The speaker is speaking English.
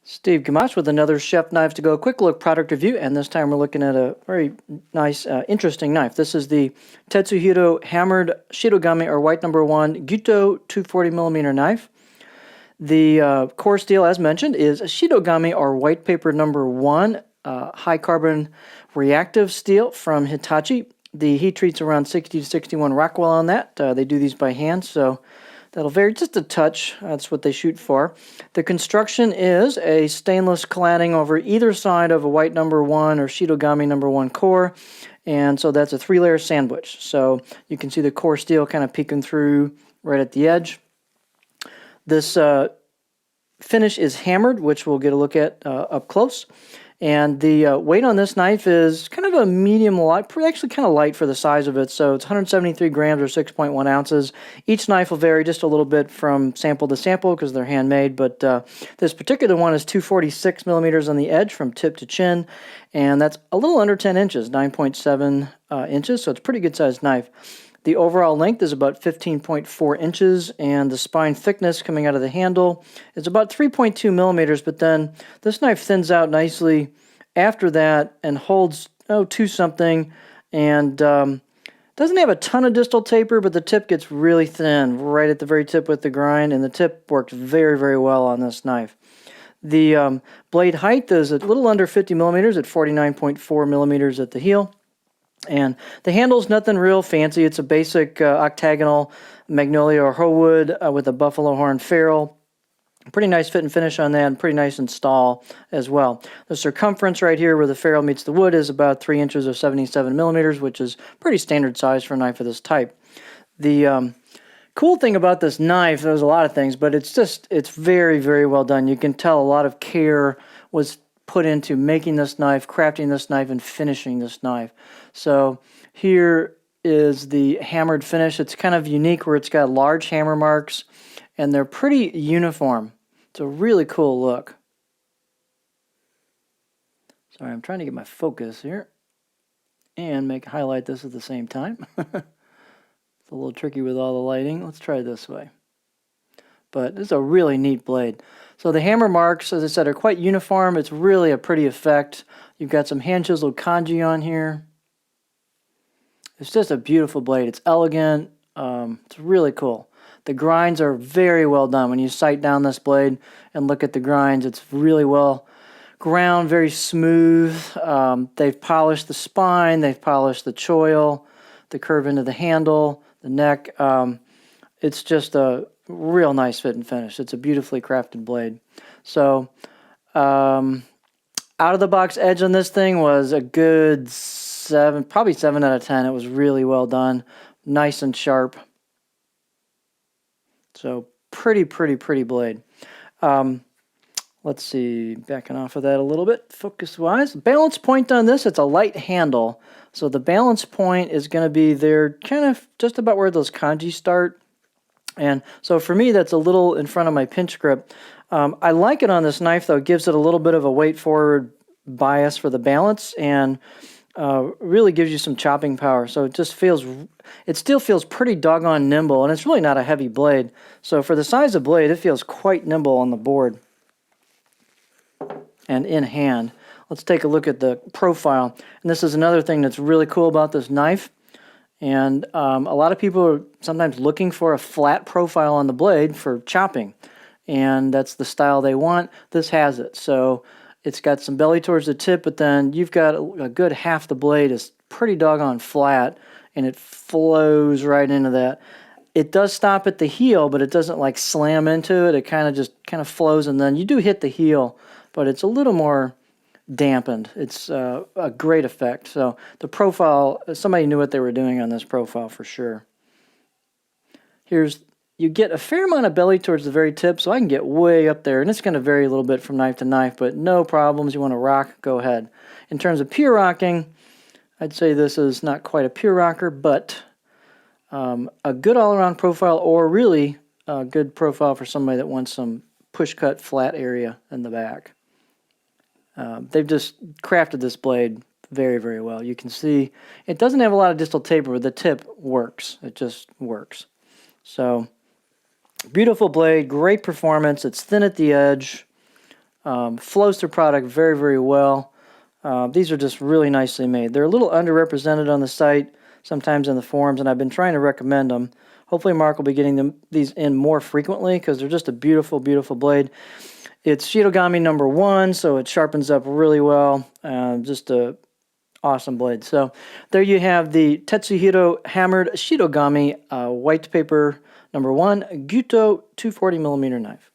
Steve Gamache with another Chef Knives to Go quick look product review, and this time we're looking at a very nice, interesting knife. This is the Tetsuhiro Hammered Shitogami or White No. 1 Gyuto 240mm knife. The core steel, as mentioned, is Shitogami or White Paper No. 1 high carbon reactive steel from Hitachi. The heat treat's around 60 to 61 Rockwell on that. They do these by hand, so that'll vary just a touch. That's what they shoot for. The construction is a stainless cladding over either side of a White No. 1 or Shitogami No. 1 core. And so that's a 3-layer sandwich. So you can see the core steel kind of peeking through right at the edge. This finish is hammered, which we'll get a look at up close. And the weight on this knife is kind of a medium light, actually kind of light for the size of it. So it's 173 grams or 6.1 ounces. Each knife will vary just a little bit from sample to sample because they're handmade. But this particular one is 246 millimeters on the edge from tip to chin. And that's a little under 10 inches, 9.7 inches. So it's a pretty good sized knife. The overall length is about 15.4 inches, and the spine thickness coming out of the handle is about 3.2 millimeters, but then this knife thins out nicely after that and holds to something, and doesn't have a ton of distal taper, but the tip gets really thin right at the very tip with the grind, and the tip works very, very well on this knife. The blade height is a little under 50 millimeters at 49.4 millimeters at the heel. And the handle's nothing real fancy. It's a basic octagonal magnolia or hoe wood with a buffalo horn ferrule. Pretty nice fit and finish on that, and pretty nice install as well. The circumference right here where the ferrule meets the wood is about 3 inches or 77 millimeters, which is pretty standard size for a knife of this type. The cool thing about this knife, there's a lot of things, but it's very, very well done. You can tell a lot of care was put into making this knife, crafting this knife, and finishing this knife. So here is the hammered finish. It's kind of unique where it's got large hammer marks, and they're pretty uniform. It's a really cool look. Sorry, I'm trying to get my focus here and highlight this at the same time. It's a little tricky with all the lighting. Let's try it this way. But this is a really neat blade. So the hammer marks, as I said, are quite uniform. It's really a pretty effect. You've got some hand chiseled kanji on here. It's just a beautiful blade. It's elegant. It's really cool. The grinds are very well done. When you sight down this blade and look at the grinds, it's really well ground, very smooth. They've polished the spine. They've polished the choil, the curve into the handle, the neck. It's just a real nice fit and finish. It's a beautifully crafted blade. So out of the box edge on this thing was a good 7, probably 7 out of 10. It was really well done, nice and sharp. So pretty blade. Let's see, backing off of that a little bit focus wise. Balance point on this, it's a light handle. So the balance point is going to be there kind of just about where those kanji start. And so for me, that's a little in front of my pinch grip. I like it on this knife, though. It gives it a little bit of a weight forward bias for the balance, and really gives you some chopping power. So it still feels pretty doggone nimble, and it's really not a heavy blade. So for the size of blade, it feels quite nimble on the board and in hand. Let's take a look at the profile. And this is another thing that's really cool about this knife. And a lot of people are sometimes looking for a flat profile on the blade for chopping, and that's the style they want. This has it. So it's got some belly towards the tip, but then you've got a good half the blade is pretty doggone flat, and it flows right into that. It does stop at the heel, but it doesn't like slam into it. It kind of flows, and then you do hit the heel, but it's a little more dampened. It's a great effect. So the profile, somebody knew what they were doing on this profile for sure. You get a fair amount of belly towards the very tip, so I can get way up there, and it's going to vary a little bit from knife to knife, but no problems. You want to rock, go ahead. In terms of pure rocking, I'd say this is not quite a pure rocker, but a good all-around profile, or really a good profile for somebody that wants some push-cut flat area in the back. They've just crafted this blade very, very well. You can see it doesn't have a lot of distal taper, but the tip works. It just works. So beautiful blade, great performance. It's thin at the edge. flows through product very, very well. These are just really nicely made. They're a little underrepresented on the site, sometimes in the forums, and I've been trying to recommend them. Hopefully Mark will be getting these in more frequently because they're just a beautiful, beautiful blade. It's Shitogami number 1, so it sharpens up really well. Just a awesome blade. So there you have the Tetsuhiro Hammered Shitogami white paper number 1 Gyuto 240mm knife.